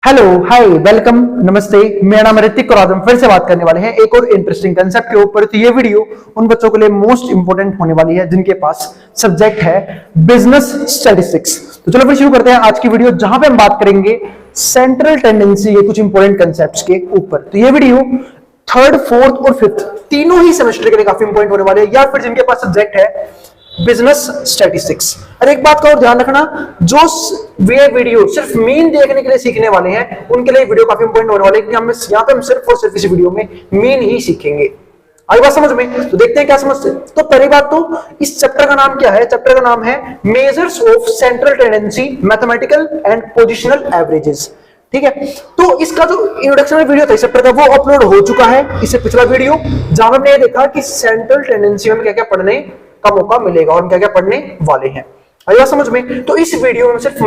Hello hi welcome नमस्ते। मेरा नाम है ऋतिक और आज हम फिर से बात करने वाले हैं एक और इंटरेस्टिंग कंसेप्ट के ऊपर। तो ये वीडियो उन बच्चों के लिए मोस्ट इंपोर्टेंट होने वाली है जिनके पास सब्जेक्ट है बिजनेस स्टैटिस्टिक्स। तो चलो फिर शुरू करते हैं आज की वीडियो, जहां पे हम बात करेंगे सेंट्रल टेंडेंसी के कुछ इंपोर्टेंट कंसेप्ट्स के ऊपर। तो ये वीडियो थर्ड, फोर्थ और फिफ्थ तीनों ही सेमेस्टर के लिए काफी इंपोर्टेंट होने वाले हैं, या फिर जिनके पास सब्जेक्ट है बिजनेस स्टैटिस्टिक्स। और एक बात का और ध्यान रखना, जो वे वीडियो सिर्फ मीन देखने के लिए सीखने वाले हैं उनके लिए वीडियो काफी इंपॉर्टेंट होने वाले हैं, क्योंकि हम यहाँ पे हम सिर्फ और सिर्फ इस वीडियो में मीन ही सीखेंगे। आई बात समझ में? तो देखते हैं क्या समझते हैं। तो पहली बात, तो इस चैप्टर का नाम क्या है? चैप्टर का नाम है measures of central tendency, mathematical and positional averages. ठीक है, तो इसका जो इंट्रोडक्शन वीडियो था इस चैप्टर का वो अपलोड हो चुका है। इससे पिछला वीडियो जहां हमने ये देखा कि सेंट्रल टेंडेंसी में क्या क्या पढ़ने का मौका मिलेगा और क्या क्या पढ़ने वाले हैं। आया समझ में? तो इस वीडियो में सिर्फ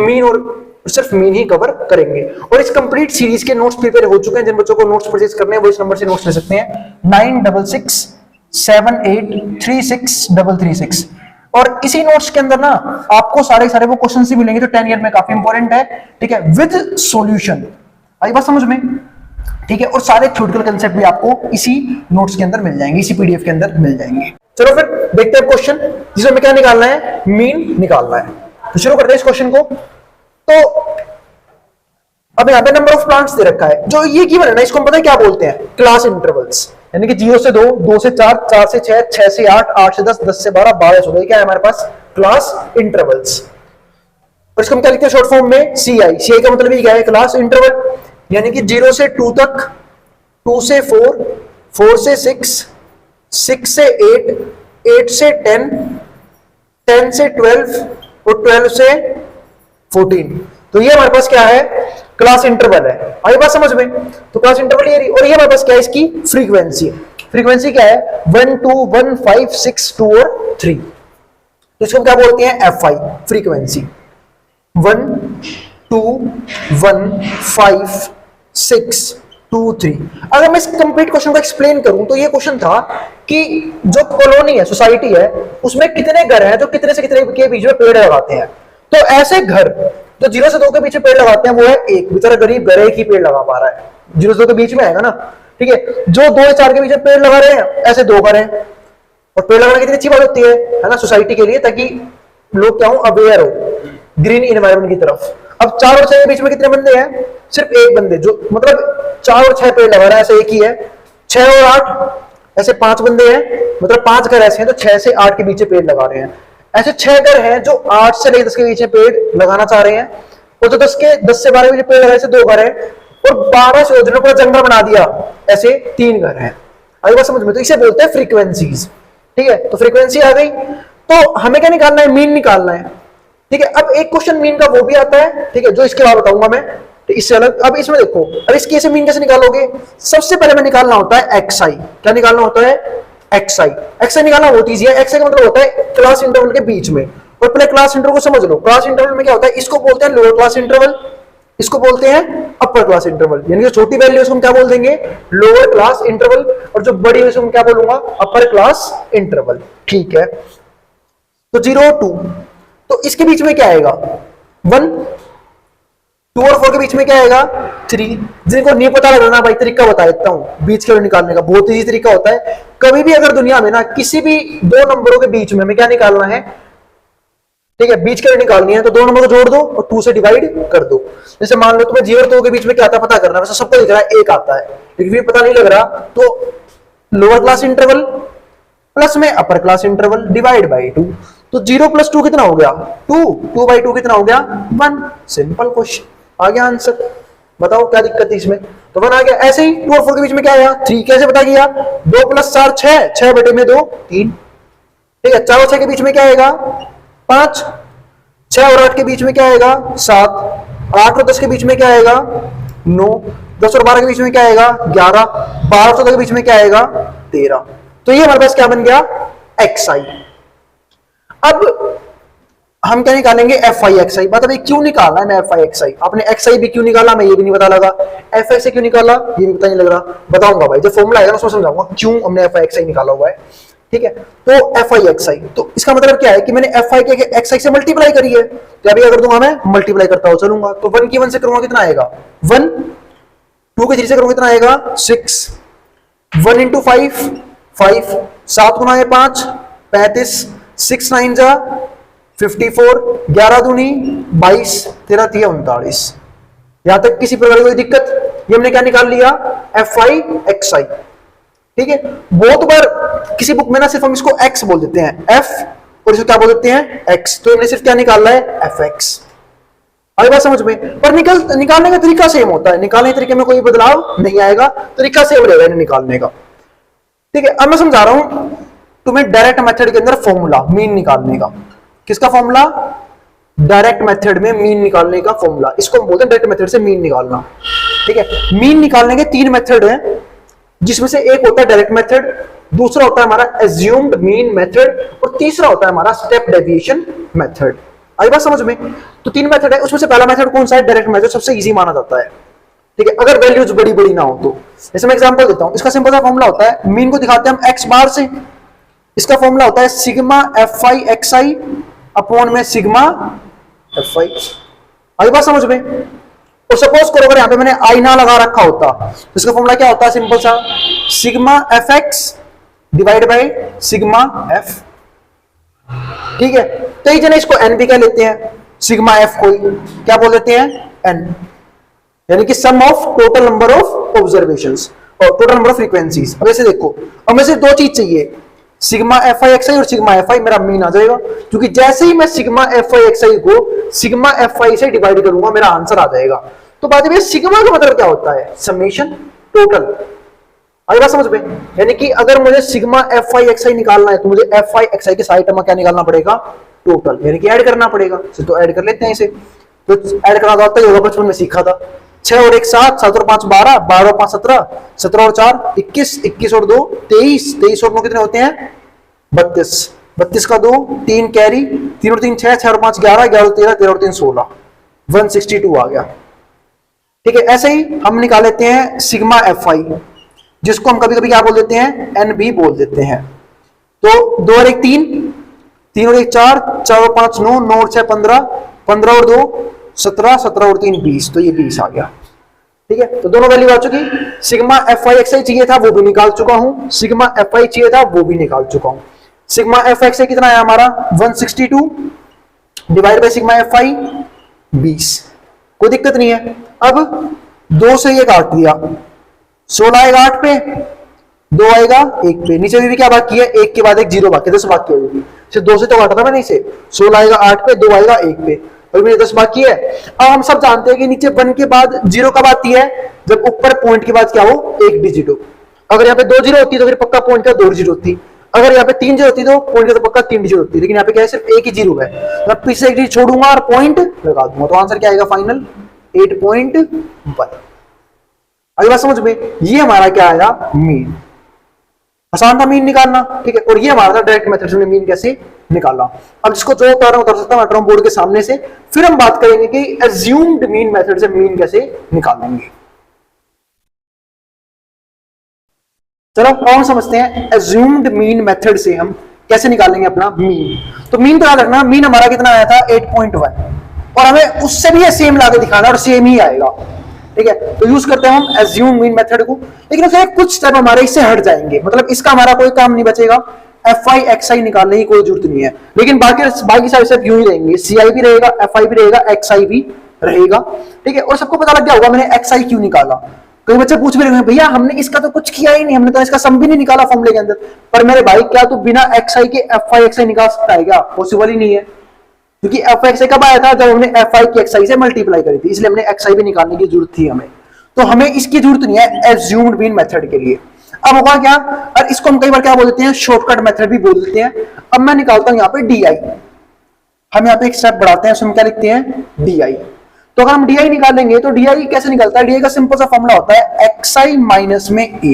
मीन ही कवर करेंगे। और इस कंप्लीट सीरीज के नोट्स प्रिपेयर हो चुके हैं। जिन बच्चों को नोट्स परचेज करने हैं वो इस नंबर से नोट्स ले सकते हैं 9667836336। और इसी नोट्स के अंदर ना आपको सारे वो क्वेश्चन ही मिलेंगे जो 10 ईयर में काफी इंपॉर्टेंट है। ठीक है, विद सॉल्यूशन। आई बात समझ में? ठीक है, और सारे थ्योरेटिकल कंसेप्ट भी आपको इसी नोट्स के अंदर मिल जाएंगे, इसी पीडीएफ के अंदर मिल जाएंगे। चलो फिर देखते हैं क्वेश्चन जिसमें हमें क्या निकालना है, मीन निकालना है। तो शुरू करते हैं इस क्वेश्चन को। तो अब यहाँ पे नंबर ऑफ प्लांट्स दे रखा है, जो ये गिवन है ना, इसको हम पता है क्या बोलते हैं? Class intervals. यानी कि 0 से 2, 2 से 4, 4 से 6, 6 से 8, 8 से 10, 10 से 12, 12 से 16। क्या है हमारे पास? Class intervals. और इसको हम क्या लिखते हैं शॉर्ट फॉर्म में? CI। CI का मतलब ये क्या है? Class interval. यानी कि 0 से 2 तक, 2 से 4, 4 से 6, 6 से 8, 8 से 10, 10 से 12 और 12 से 14। तो ये हमारे पास क्या है? क्लास इंटरवल है। आई बात समझ में? तो क्लास इंटरवल ये, और ये हमारे पास क्या है? इसकी फ्रीक्वेंसी। फ्रीक्वेंसी क्या है? 1, 2, 1, 5, 6, 2 और 3। तो इसको क्या बोलते हैं? FI frequency. 1, 2, 1, 5, 6, 2, 3। अगर मैं इस कंप्लीट क्वेश्चन को एक्सप्लेन करूं तो ये क्वेश्चन था कि जो कॉलोनी है, सोसाइटी है, उसमें कितने घर हैं जो कितने से कितने के बीच में पेड़ लगाते हैं। तो ऐसे घर जो 0 से 2 के बीच में पेड़ लगाते हैं वो है एक। बेचारा गरीब घर एक ही पेड़ लगा पा रहा है, 0 से 2 के बीच में आएगा ना। ठीक है, जो 2 या 4 के बीच में पेड़ लगा रहे हैं, ऐसे 2 घर हैं। और पेड़ लगाना कितनी अच्छी बात होती है ना सोसाइटी के लिए, ताकि लोग क्या हो, अवेयर हो ग्रीन एनवायरनमेंट की तरफ। अब 4 और 6 के बीच में कितने बंदे हैं? सिर्फ एक बंदे, जो मतलब 4 और 6 पेड़ लगा रहा है, ऐसे एक ही है। 6 और 8 ऐसे 5 बंदे हैं, मतलब 5 घर ऐसे हैं जो 6 से 8 के बीच में पेड़ लगा रहे हैं। ऐसे 6 घर हैं जो 8 से लेकर 10 के बीच में पेड़ लगाना चाह रहे हैं। और जो 10 से 12 के बीच पेड़ लगा, ऐसे 2 घर हैं। और 12 से जिन्होंने पूरा जंगल बना दिया, ऐसे 3 घर हैं। आई बात समझ में? तो इसे बोलते हैं फ्रीक्वेंसीज। ठीक है, तो फ्रीक्वेंसी आ गई। तो हमें क्या निकालना है? मीन निकालना है। ठीक है, अब एक क्वेश्चन मीन का वो भी आता है, ठीक है, जो इसके बाद बताऊंगा मैं, इससे अलग। अब इसमें देखो, अब इसकी ऐसे मीन कैसे निकालोगे? सबसे पहले में निकालना होता है XI। क्या निकालना होता है? XI। XI निकालना बहुत ईजी है। XI का मतलब होता है क्लास इंटरवल के बीच में। और पहले क्लास इंटरवल को समझ लो। क्लास इंटरवल में क्या होता है? इसको बोलते हैं लोअर क्लास इंटरवल, इसको बोलते हैं अपर क्लास इंटरवल। यानी जो छोटी वैल्यू है हम क्या बोल देंगे? Lower class interval. और जो बड़ी है हम क्या बोलूंगा? Upper class interval. ठीक है, तो 0, 2, तो इसके बीच में क्या आएगा? 1, 2 और 4 के बीच में क्या आएगा? 3। जिनको नहीं पता लग रहा ना भाई, तरीका बता देता हूं बीच के निकालने का। बहुत इजी तरीका होता है। कभी भी अगर दुनिया में ना किसी भी 2 नंबरों के बीच में हमें क्या निकालना है? ठीक है, बीच के निकालनी है, तो 2 नंबर को जोड़ दो और 2 से डिवाइड कर दो। जैसे मान लो तुम्हें 0 और 2 के बीच में क्या आता है पता करना है, वैसे सबको दिख रहा है 1 आता है, लेकिन फिर पता नहीं लग रहा, तो लोअर क्लास इंटरवल प्लस में upper class interval divide by 2। तो 0 + 2 कितना हो गया? 2। 2/2 कितना हो गया? 1। सिंपल क्वेश्चन, आ गया आंसर। बताओ क्या दिक्कत है इसमें? तो 1 आ गया। ऐसे ही 2 और 4 के बीच में क्या आया? 3। कैसे पता किया? 2 + 4 6, 6/2 3। ठीक है, 4 और 6 के बीच में क्या आएगा? 5। 6 और 8 के बीच में क्या आएगा? 7। 8 और 10 के बीच में क्या आएगा? 9। 10 और 12 के बीच में क्या आएगा? 11। 12 और 14 के बीच में क्या आएगा? 13। तो ये हमारे पास क्या बन गया? XI। अब हम क्या निकालेंगे? FI XI। मतलब ये क्यों निकालना है मैं FI XI? आपने XI भी क्यों निकाला मैं ये भी नहीं पता लगा, FI से क्यों निकाला ये भी पता नहीं लग रहा। बताऊंगा भाई, जब फॉर्मूला आएगा ना उसमें समझाऊंगा क्यों हमने FI XI निकाला हुआ है। ठीक है। तो एफ आई एक्स आई, तो इसका मतलब क्या है कि मैंने एफ आई के एक्स आई से मल्टीप्लाई करी है, तो अभी अगर दूंगा मैं मल्टीप्लाई करता हुआ चलूंगा, तो 1 की 1 से करूंगा कितना आएगा 1, 2 के 3 से करूंगा कितना आएगा 6, 1 इंटू 5 5, 7 गुना है 5 35, 6 9 जा 54, 11 दूनी 22, 13 3 39। यहां तक किसी प्रकार की कोई दिक्कत? ये हमने क्या निकाल लिया एफ आई एक्स आई, ठीक है। बहुत बार किसी बुक में ना सिर्फ हम इसको x बोल देते हैं f, और इसको क्या बोल देते हैं x, तो हमने सिर्फ क्या निकालना है fx। आई बात समझ में? पर निकालने का तरीका सेम होता है, निकालने के तरीके में कोई बदलाव नहीं आएगा, तरीका सेम रहेगा इन्हें निकालने का, ठीक है। अब मैं समझा रहा हूं तुम्हें डायरेक्ट मेथड के अंदर फॉर्मूला मीन निकालने का। किसका फॉर्मूला? डायरेक्ट मेथड में मीन निकालने का फॉर्मूला, इसको हम बोलते हैं डायरेक्ट मेथड से मीन निकालना, ठीक है। मीन निकालने के 3 मेथड हैं, जिसमें से एक होता है डायरेक्ट मेथड, दूसरा होता है हमारा एज्यूम्ड मीन मेथड, और तीसरा होता है हमारा स्टेप डेविएशन मेथड। आई बात समझ में? तो 3 मेथड है, उसमें से पहला मेथड कौन सा है? डायरेक्ट मेथड, सबसे इजी माना जाता है, ठीक है, अगर वैल्यूज बड़ी बड़ी ना हो तो। जैसे मैं एग्जांपल देता हूं, इसका सिंपल सा फॉर्मूला होता है, मीन को दिखाते हैं हम एक्स बार से, इसका फॉर्मूला होता है sigma F I X I upon में सिग्मा एफ आई। आई बात समझ में? और सपोज करो अगर यहां पे मैंने आई ना लगा रखा होता, तो इसका फॉर्मूला क्या होता है? सिंपल सा sigma F x divide by sigma F, ठीक है। कई जने इसको एन भी कह लेते हैं, सिग्मा एफ को क्या बोल देते हैं? एन, यानी कि sum of total number of observations और टोटल नंबर ऑफ फ्रीक्वेंसीज। अब ऐसे देखो, अब मुझे 2 चीज चाहिए, sigma F I X I और सिग्मा एफ आई, मेरा मीन आ जाएगा, क्योंकि जैसे ही मैं सिग्मा एफ आई एक्स आई को सिग्मा एफ आई से डिवाइड करूंगा मेरा आंसर आ जाएगा। तो बात है सिग्मा का मतलब क्या होता है? Summation total. आई बात समझ में? यानी कि अगर मुझे सिग्मा एफ आई एक्स आई निकालना है तो मुझे एफ आई एक्स आई के साइड टर्म क्या निकालना पड़ेगा? टोटल, यानी कि ऐड करना पड़ेगा। तो ऐड कर लेते हैं इसे, तो ऐड करना होता है, बचपन में सीखा था, 6 और 1 7, 7 और 5 12, 12 और 5 17, 17 और 4 21, 21 और 2 23, 23 और 9 कितने होते हैं? 32, 32 का 2 3 कैरी, 3 और 3 6, 6 और 5 11, 11 और 13, 13 और 3 16, 162 आ गया, ठीक है। ऐसे ही हम निकाल लेते हैं सिग्मा एफ आई, जिसको हम कभी कभी क्या बोल देते हैं? एन भी बोल देते हैं। तो 2 और 1 3, 3 और 1 4, 4 और 5 9, 9 और 6 15, 15 और 2 17, 17 और 3 20, तो ये 20 आ गया, ठीक है। तो दोनों वैल्यू आ चुकी। सिग्मा एफ आई एक्स आई चाहिए था, वो भी निकाल चुका हूं, सिग्मा एफ आई चाहिए था, वो भी निकाल चुका हूं। सिग्मा एफ एक्स आई कितना है हमारा? 162 डिवाइड बाय सिग्मा एफ आई 20, कोई दिक्कत नहीं है। अब 2 से ये काट दिया, 16 आएगा 8 पे, 2 आएगा 1 पे, नीचे भी क्या बाकी है? 1 के बाद 1 0 बाकी, 10 बाकी होगी। 2 से तो काटा था मैंने इसे, 16 आएगा 8 पे, 2 आएगा 1 पे, और मेरे 10 बाकी है। अब हम सब जानते हैं कि नीचे 1 के बाद 0 कब आती है? जब ऊपर पॉइंट के बाद क्या हो? 1 डिजिट हो। अगर यहाँ पे 2 0 होती है तो फिर पक्का पॉइंट का 2 डिजिट होती, अगर यहाँ पे 3 0 होती तो पॉइंट का तो पक्का 3 डिजिट होती, लेकिन यहाँ पे क्या है? सिर्फ 1 ही 0 है, मैं पीछे 1 डिजिट छोड़ूंगा और पॉइंट लगा दूंगा, तो आंसर क्या आएगा फाइनल? 8.1। अगली बात समझ में? ये हमारा क्या आया? मीन। आसान था मीन निकालना, ठीक है। और ये हमारा था डायरेक्ट मेथड से मीन कैसे निकाला। अब जिसको जो उतारना उतार सकता हूं, मैं बोर्ड के सामने से, फिर हम बात करेंगे कि एज्यूम्ड मीन मेथड से मीन कैसे निकालेंगे। चलो हम समझते हैं एज्यूम्ड मीन मेथड से हम कैसे निकालेंगे अपना मीन। तो मीन तो याद रखना, मीन हमारा कितना आया था? 8.1, और हमें उससे भी सेम लाके दिखाना और सेम ही आएगा, ठीक है। तो यूज करते हैं हम एज्यूम मीन मेथड को, लेकिन उससे कुछ स्टेप हमारे इससे हट जाएंगे, मतलब इसका हमारा कोई काम नहीं बचेगा, एफ आई एक्स आई निकालने की कोई जरूरत नहीं है, लेकिन बाकी सारे स्टेप यूं ही रहेंगे, सी आई भी रहेगा, एफ आई भी रहेगा, एक्स आई भी रहेगा, ठीक है। और सबको पता लग गया होगा मैंने एक्स आई क्यों निकाला। कई बच्चे पूछ भी रहे हैं, भैया हमने इसका तो कुछ किया ही नहीं, हमने तो इसका सम भी नहीं निकाला फॉर्मूले के अंदर। पर मेरे भाई, क्या तू बिना एक्स आई के एफ आई एक्स आई निकाल सकता है क्या? पॉसिबल ही नहीं है, क्योंकि एफ एक्स आई कब आया था? जब हमने एफ आई की एक्स आई से मल्टीप्लाई करी थी, इसलिए हमने एक्स आई भी निकालने की जरूरत थी हमें। तो हमें इसकी जरूरत नहीं है एज्यूम्ड मीन मेथड के लिए। अब होगा क्या? और इसको हम कई बार क्या बोल देते हैं? शॉर्टकट मेथड भी बोल देते हैं। अब मैं निकालता हूं यहाँ पे डी आई, हम यहाँ पे एक स्टेप बढ़ाते हैं, उसमें क्या लिखते हैं? D I. तो अगर हम डी आई निकालेंगे तो डी आई कैसे निकलता है? डी आई का सिंपल सा फॉर्मूला होता है एक्स आई माइनस में ए,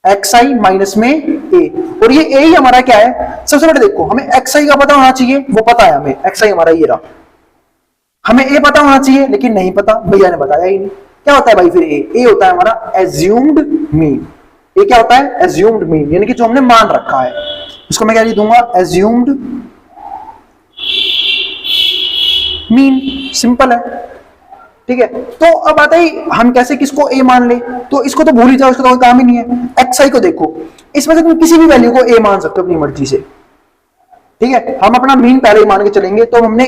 एक्स आई माइनस में ए, और ये ए ही हमारा क्या है? सबसे पहले देखो, हमें एक्स आई का पता होना चाहिए, वो पता है हमें, एक्स आई हमारा ये रहा। हमें ए पता होना चाहिए, लेकिन नहीं पता, भैया ने बताया ही नहीं। क्या होता है भाई फिर? ए होता है हमारा एज्यूम्ड मीन। ये क्या होता है? एज्यूम्ड मीन, यानी कि जो हमने मान रखा है। इसको मैं क्या लिख दूंगा? Assumed mean. सिंपल है, ठीक है। तो अब आता है हम कैसे किसको ए मान ले, तो इसको तो भूल ही जाओ, इसको तो कोई काम ही नहीं है। एक्स आई को देखो, इसमें से तुम किसी भी वैल्यू को ए मान सकते हो अपनी मर्जी से, ठीक है। हम अपना मीन पहले ही मान के चलेंगे, तो हमने,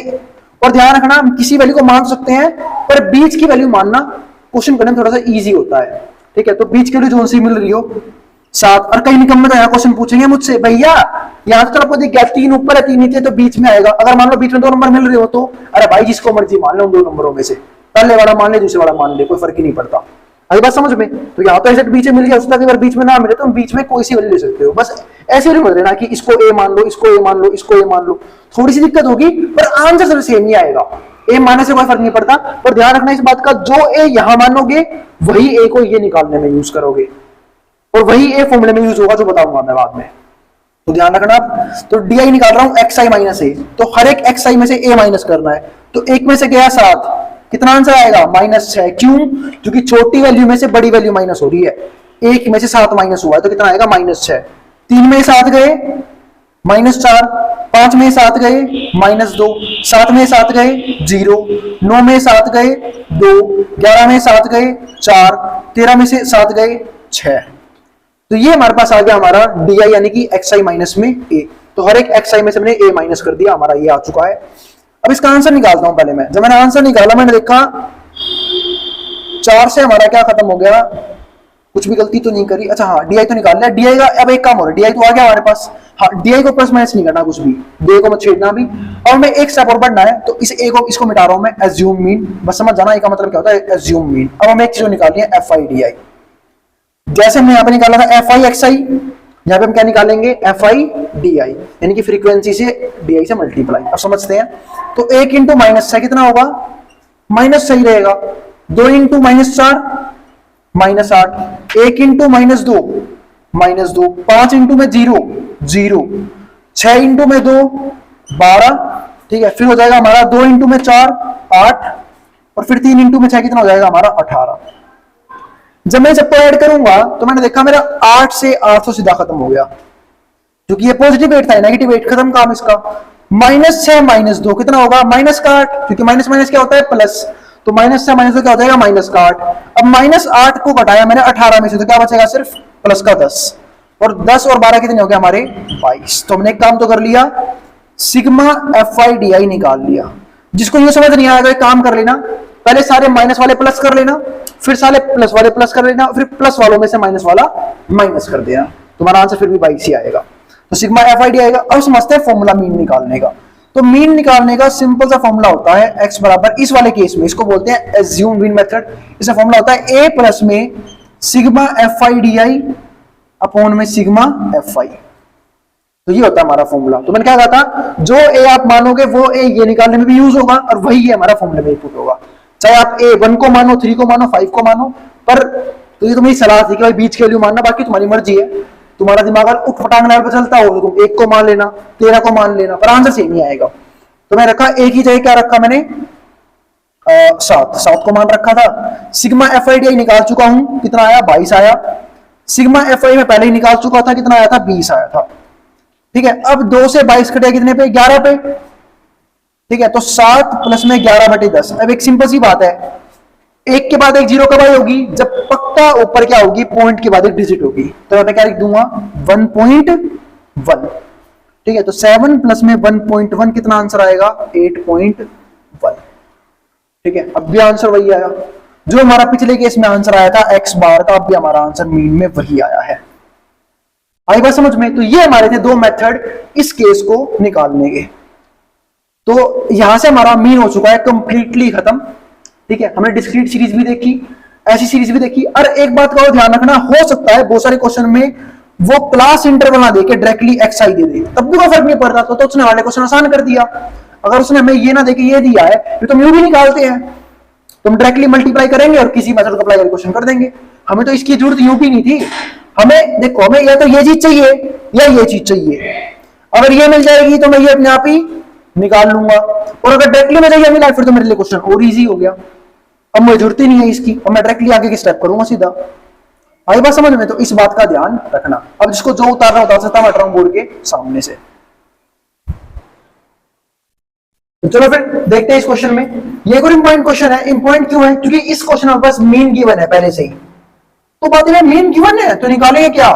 और ध्यान रखना हम किसी वैल्यू को मान सकते हैं, पर बीच की वैल्यू मानना क्वेश्चन करने में थोड़ा सा इजी होता है, ठीक है। तो बीच की वैल्यू जो सी मिल रही हो 7, और कई निकम में तो यहाँ क्वेश्चन पूछेंगे मुझसे, भैया यहाँ तो आपको दिख गया 3 ऊपर है 3 नीचे, तो बीच में आएगा। अगर मान लो बीच में 2 नंबर मिल रहे हो, तो अरे भाई जिसको मर्जी मान लो 2 नंबरों में से, पहले वाला मान ले दूसरे वाला मान ले, कोई फर्क ही नहीं पड़ता। अभी बात समझ में? तो यहाँ तो ऐसे बीच में मिल गया, उसका अगर बीच में ना मिले तो बीच में कोई सी वैल्यू ले सकते हो, बस ऐसे नहीं बोल देना कि इसको ए मान लो, इसको ए मान लो, इसको ए मान लो। थोड़ी सी दिक्कत होगी, पर आंसर सब सेम ही आएगा। ए मानने से कोई फर्क नहीं पड़ता, पर ध्यान रखना इस बात का, जो ए यहां मानोगे वही ए को ये निकालने में यूज करोगे, और वही ए फॉर्मूले में यूज होगा जो बताऊंगा मैं बाद में। तो ध्यान रखना। तो डी आई निकाल रहा हूं एक्स आई माइनस ए, तो हर एक एक्स आई में से ए माइनस करना है। तो एक में से गया 7, कितना आंसर आएगा? -6। क्यों? क्योंकि छोटी वैल्यू में से बड़ी वैल्यू माइनस हो रही है। एक में से 7 माइनस हुआ है, तो कितना आएगा? -6। 3 में 7 गए -4, 5 में 7 गए -2, 7 में 7 गए 0, 9 में 7 गए 2, 11 में 7 गए 4, 13 में से 7 गए 6। तो ये हमारे पास आ गया हमारा डी आई, यानी कि एक्स आई माइनस में ए। तो हर एक एक्स आई में से हमने ए माइनस कर दिया, हमारा ये आ चुका है। अब इसका आंसर निकालता हूं पहले मैं। जब मैंने आंसर निकाला, मैंने देखा 4 से हमारा क्या खत्म हो गया, कुछ भी गलती तो नहीं करी। अच्छा हाँ, डी आई तो निकाल लिया। डी आई का अब एक काम हो रहा है, डी आई तो आ गया हमारे पास। हाँ, डी आई को प्लस माइनस नहीं करना कुछ भी, डी को मत छेड़ना भी। और मैं एक स्टेप और बढ़ना है, तो इस ए को इसको मिटा रहा हूं मैं, एज्यूम मीन। बस समझ जाना इसका मतलब क्या होता है, एज्यूम मीन। अब हमें एक चीज निकालनी है, एफ आई डी आई। जैसे हमने यहाँ पे निकाला था एफ आई एक्स आई, यहाँ पे हम क्या निकालेंगे? एफ आई डी आई, यानी कि फ्रीक्वेंसी से डी आई से मल्टीप्लाई। अब समझते हैं। तो 1 इंटू -6 कितना होगा? माइनस सही रहेगा। 2 इंटू -4 -8, 1 इंटू -2 -2, 5 इंटू में 0 0, 6 इंटू में 2 12, ठीक है। फिर हो जाएगा हमारा 2 इंटू में 4 8, और फिर 3 इंटू में 6 कितना हो जाएगा हमारा? 18। जब मैं सबको ऐड करूंगा तो मैंने देखा मेरा 8 से 800 सीधा खत्म हो गया, क्योंकि ये पॉजिटिव 8 था, नेगेटिव 8 खत्म काम इसका। -6 -2 कितना होगा? माइनस का 8, क्योंकि माइनस माइनस क्या होता है? प्लस। तो -6 -2 क्या हो जाएगा? -8। अब -8 को घटाया मैंने 18 में से, तो क्या बचेगा? सिर्फ प्लस का 10, और 10 और 12 कितने हो गए हमारे? 22। तो हमने एक काम तो कर लिया, sigma F I D I निकाल लिया। जिसको ये समझ नहीं आएगा, एक काम कर लेना, पहले सारे माइनस वाले प्लस कर लेना, फिर सारे प्लस वाले प्लस कर लेना, फिर प्लस वालों में से माइनस वाला माइनस कर देना, तुम्हारा आंसर फिर भी 22 ही आएगा। तो सिग्मा एफ आई डी आएगा। अब समझते हैं फॉर्मूला मीन निकालने का। तो मीन निकालने का सिंपल सा फॉर्मूला होता है, एक्स बराबर, इस वाले केस में इसको बोलते हैं एज्यूम मीन मेथड। इसका फॉर्मूला होता है ए प्लस में sigma F I D I upon में सिग्मा एफ आई। तो ये होता है हमारा फॉर्मूला। तो मैंने क्या कहा था, जो ए आप मानोगे वो ए ये निकालने में भी यूज होगा, और वही ये हमारा फॉर्मूले में इनपुट होगा। चाहे आप ए 1 को मानो, 3 को मानो, 5 को मानो, पर तो ये तो मेरी सलाह थी कि भाई बीच की वैल्यू मानना, बाकी तुम्हारी मर्जी है। तुम्हारा दिमाग अगर उठ फटांग लेवल पर चलता हो तो तुम 1 को मान लेना, 13 को मान लेना, पर आंसर सेम ही आएगा। तो मैं रखा एक ही जगह, क्या रखा मैंने? 7 को मान रखा था। Sigma F I D I निकाल चुका हूं, कितना आया? 22 आया। सिग्मा एफ आई में पहले ही निकाल चुका था, कितना आया था? 20 आया था, ठीक है। अब 2 से 22 कटे कितने पे? 11 पे, ठीक है। तो 7 प्लस में 11/10। अब एक सिंपल सी बात है, एक के बाद एक जीरो कब आई होगी? जब पक्का ऊपर क्या होगी? पॉइंट के बाद एक डिजिट होगी। तो मैं क्या लिख दूंगा? 1.1, ठीक है। तो 7 प्लस में 1.1 कितना आंसर आएगा? 8.1, ठीक है। अब भी आंसर वही आया जो हमारा पिछले केस में आंसर आया था x बार का, अब भी हमारा आंसर मीन में वही आया है। आई बात समझ में? तो ये हमारे थे 2 मेथड इस केस को निकालने के। तो यहां से हमारा मीन हो चुका है कंप्लीटली खत्म, ठीक है। हमने डिस्क्रीट सीरीज भी देखी, ऐसी सीरीज भी देखी। और एक बात का और ध्यान रखना, हो सकता है बहुत सारे क्वेश्चन में वो क्लास इंटरवल ना देके डायरेक्टली एक्स आई दे दे, तब भी कोई फर्क नहीं पड़ता। तो उसने वाले क्वेश्चन आसान कर दिया। अगर उसने हमें ये ना देके ये दिया है, तो तुम यू भी निकालते हैं, तुम डायरेक्टली मल्टीप्लाई करेंगे और किसी मेथड को अप्लाई करके क्वेश्चन कर देंगे। हमें तो इसकी जरूरत यू भी नहीं थी। हमें देखो, हमें या तो ये चीज चाहिए या ये चीज चाहिए। अगर ये मिल जाएगी तो मैं ये अपने आप ही निकाल लूंगा, और अगर डायरेक्टली मुझे ये मिला फिर तो मेरे लिए क्वेश्चन और इजी हो गया। अब मुझे जरूरत ही नहीं है इसकी, और मैं डायरेक्टली आगे की स्टेप करूंगा सीधा। आई बात समझ में? तो इस बात का ध्यान रखना। अब जिसको जो उतारना उतार सकता है, हट रहा हूं बोर्ड के सामने से। तो चलो फिर देखते हैं इस क्वेश्चन में। ये कोई इंपॉर्टेंट क्वेश्चन है। इंपॉर्टेंट क्यों है? क्योंकि इस क्वेश्चन में बस मीन गिवन है पहले से ही। तो बात है मीन गिवन है तो निकालेंगे क्या?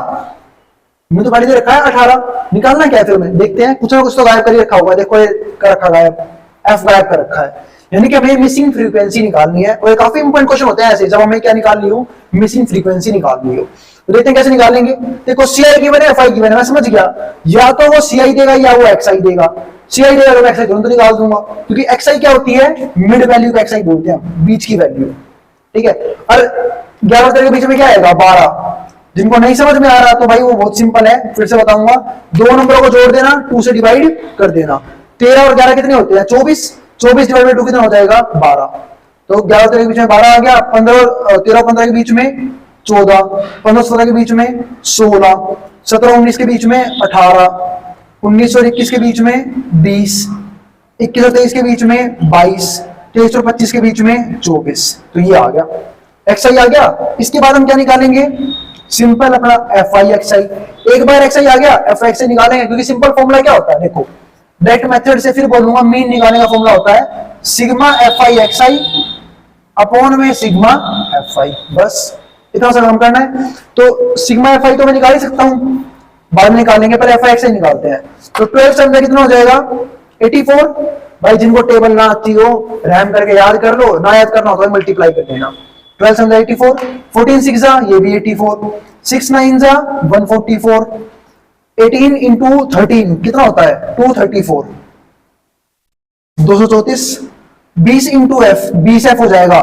मैं तो गाड़ी दे रखा है 18, निकालना क्या है फिर? में देखते हैं, कुछ ना कुछ तो गायब कर रखा होगा। देखो ये कर रखा गायब, एफ गायब कर रखा है, यानी कि हमें मिसिंग फ्रीक्वेंसी निकालनी है। और काफी इंपॉर्टेंट क्वेश्चन होते हैं ऐसे, जब हमें क्या निकालनी हो, मिसिंग फ्रीक्वेंसी निकालनी हो। तो देखते हैं कैसे निकालेंगे। देखो सीआई गिवन है, एफआई गिवन है, मैं समझ गया। या तो वो सीआई देगा या वो एक्सआई देगा। सीआई देगा तो मैं एक्सआई तुरंत निकाल दूंगा, क्योंकि एक्सआई क्या होती है? मिड वैल्यू को एक्सआई बोलते हैं, बीच की वैल्यू। ठीक है। और 11 के बीच में क्या आएगा? 12। जिनको नहीं समझ में आ रहा तो भाई वो बहुत सिंपल है, फिर से बताऊंगा। दो नंबरों को जोड़ देना, 2 से डिवाइड कर देना। 13 और 11 कितने होते हैं? 24। 24 डिवाइड बाई 2 कितना हो जाएगा? 12। तो 11 13 के बीच में 12 आ गया। 15 13 15 के बीच में 14, 15 17 के बीच में 16, 17 19 के बीच में 18, 19 और 21 के बीच में 20, 21 और 23 के बीच में 22, 23 और 25 के बीच में 24। तो ये आ गया, एक्सआई आ गया। इसके बाद हम क्या निकालेंगे? सिंपल अपना एफ आई एक्स आई। एक बार एक्स आई आ गया, एफ आई एक्स आई निकालेंगे, क्योंकि सिंपल फॉर्मूला क्या होता है? देखो डायरेक्ट मेथड से फिर बोलूंगा, मीन निकालने का फॉर्मूला होता है sigma F I X I upon में सिग्मा एफ आई। बस इतना सा काम करना है। तो सिग्मा एफ आई तो मैं निकाल ही सकता हूं, बाद में निकालेंगे, पहले एफ आई एक्स आई निकालते हैं। तो 12 से अंदर कितना हो जाएगा? 84। भाई जिनको टेबल ना आती हो, रैम करके याद कर लो, ना याद करना हो तो मल्टीप्लाई कर देना। 12 से अंदर 84, 14 6 जा, ये भी 84, 6 9 जा 144, 18 इंटू 13 कितना होता है? 234, 234, 20 इंटू एफ, 20 एफ हो जाएगा।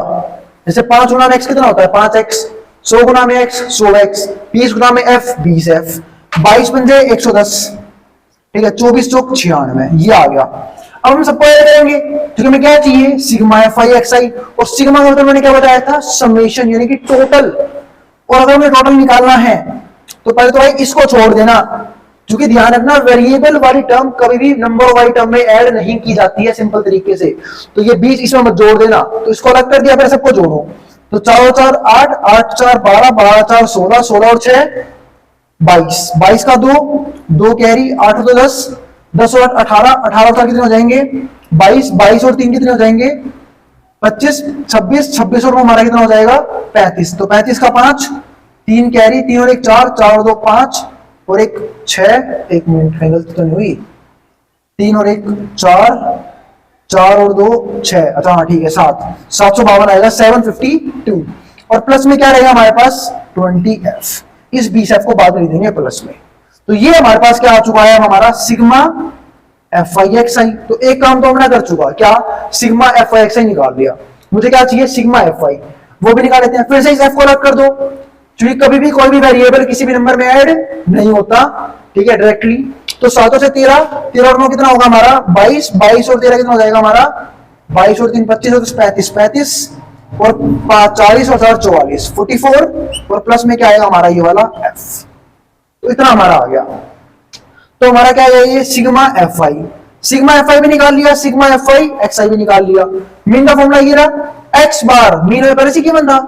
जैसे 5 गुना में एक्स कितना होता है? 5x, 100 गुना में एक्स 100x, 20 गुना में एफ 20f, 22 बन जाए 110। ठीक है, 24 चौक 96, ये आ गया। अब हम सबको ऐड करेंगे, क्योंकि हमें क्या चाहिए? Sigma F I X I. और सिग्मा का मतलब मैंने क्या बताया था? समेशन, यानी कि टोटल। और अगर हमें टोटल निकालना है तो पहले तो भाई इसको छोड़ देना, क्योंकि ध्यान रखना वेरिएबल वाली टर्म कभी भी नंबर वाली टर्म में ऐड नहीं की जाती है सिंपल तरीके से। तो ये 20 इसमें मत जोड़ देना, तो इसको अलग कर दिया, फिर सबको जोड़ो। तो 4 4 8, 8 4 12, 12 4 16, 16 और 6 22, 22 का 2, 2 कैरी, 8 तो 10, 10 और 8 18, 18 और कितने हो जाएंगे? 22, 22 और 3 कितने हो जाएंगे? 25, 26, 26 और हमारा कितना हो जाएगा? 35। तो 35 का 5, 3 कैरी, 3 और 1 4, 4 और 2 5 और 1 6, 1 मिनट गलती तो नहीं हुई, 3 और 1 4, 4 और 2 6, अच्छा हाँ ठीक है 7, 752 आएगा, 752। और प्लस में क्या रहेगा हमारे पास? 20f। इस 20f को बाद में लिख देंगे प्लस में। तो ये हमारे पास क्या आ चुका है? हमारा सिग्मा एफ आई एक्स आई। तो एक काम तो हमने कर चुका, क्या? सिग्मा एफ आई एक्स आई निकाल दिया। मुझे क्या चाहिए? सिग्मा एफ आई, वो भी निकाल लेते हैं। फिर से इस एफ को अलग कर दो, क्योंकि कभी भी कोई भी वेरिएबल किसी भी नंबर में ऐड नहीं होता, ठीक है, डायरेक्टली। तो 7 से 13, 13 और 9 कितना होगा हमारा? 22, 22 और 13 कितना हो जाएगा हमारा? 22 और 3 25 और 35, 35 और 40 और 4 44, 44 और प्लस में क्या आएगा हमारा? ये वाला एफ। तो इतना हमारा आ गया। तो हमारा क्या है? ये सिग्मा एफ आई। सिग्मा एफ आई भी निकाल लिया, सिग्मा एफ आई एक्स आई भी निकाल लिया। मीन का फॉर्मूला ये रहा, एक्स बार मीन में पहले से क्या बन था?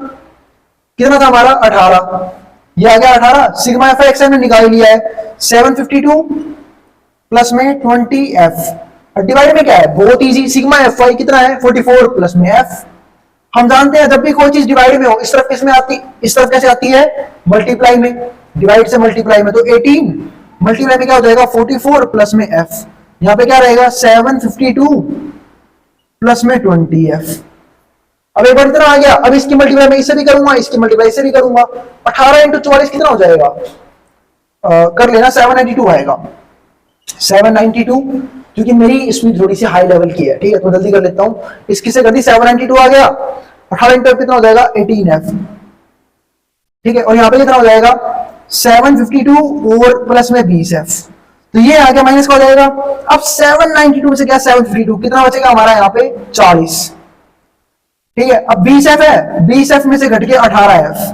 कितना था हमारा? 18। ये आ गया 18। सिग्मा एफ आई एक्स आई ने निकाल लिया है 752 प्लस में 20f। डिवाइड में क्या है? बहुत इजी। सिग्मा एफ आई कितना है? 44 प्लस में f। हम जानते हैं जब भी कोई चीज डिवाइड में हो, इस तरफ किसमें आती, इस तरफ कैसे आती है? मल्टीप्लाई में, डिवाइड से मल्टीप्लाई में। तो 18 मल्टीप्लाई में क्या हो जाएगा? 44 प्लस में f। यहां पे क्या रहेगा? 752 प्लस में 20f। अब एक बार इतना आ गया। अब इसकी मल्टीप्लाई में इससे भी करूंगा, इसकी मल्टीप्लाई से भी करूंगा। 18 इंटू 44 कितना हो जाएगा? कर लेना, 792 आएगा। 792, क्योंकि मेरी स्पीड थोड़ी सी हाई लेवल की है, ठीक है, तो जल्दी कर लेता हूं। इसकी से कर दी, 792 आ गया। 18 इंटू कितना हो जाएगा? 18f, ठीक है। और यहाँ पे कितना हो जाएगा? 752 और प्लस में 20f। तो ये आ गया, माइनस का हो जाएगा। अब 792 से क्या 752 कितना बचेगा हमारा? यहाँ पे 40, ठीक है। अब 20f है, 20f में से घट के 18f,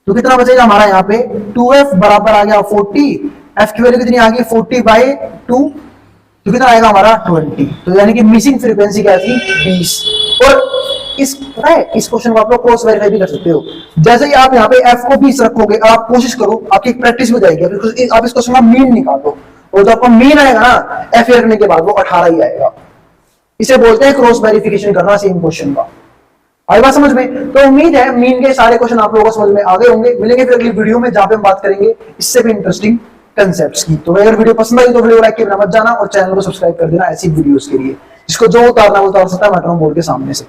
तो कितना बचेगा हमारा? यहाँ पे 2f बराबर आ गया 40। f की वैल्यू कितनी आ गई? 40/2, तो कितना आएगा हमारा? 20। तो यानी कि मिसिंग फ्रीक्वेंसी क्या थी? 20। और इस पता है इस क्वेश्चन को आप लोग क्रॉस वेरीफाई भी कर सकते हो। जैसे ही आप यहाँ पे f को 20 रखोगे, आप कोशिश करो, आपकी एक प्रैक्टिस हो जाएगी, आप इस क्वेश्चन का मीन निकालो, और जो आपका मीन आएगा ना f रखने के बाद, वो 18 ही आएगा। इसे बोलते हैं क्रॉस वेरिफिकेशन करना सेम क्वेश्चन का। आई बात समझ में? तो उम्मीद है मीन के सारे क्वेश्चन आप लोगों को समझ में आ गए होंगे। मिलेंगे फिर अगली वीडियो में, जहां पे हम बात करेंगे इससे भी इंटरेस्टिंग कंसेप्ट्स की। तो अगर वीडियो पसंद आई तो वीडियो लाइक करना मत जाना, और चैनल को सब्सक्राइब कर देना ऐसी वीडियोस के लिए। जिसको जो उतारना वो उतार सकता है मेट्रो बोर्ड के सामने से।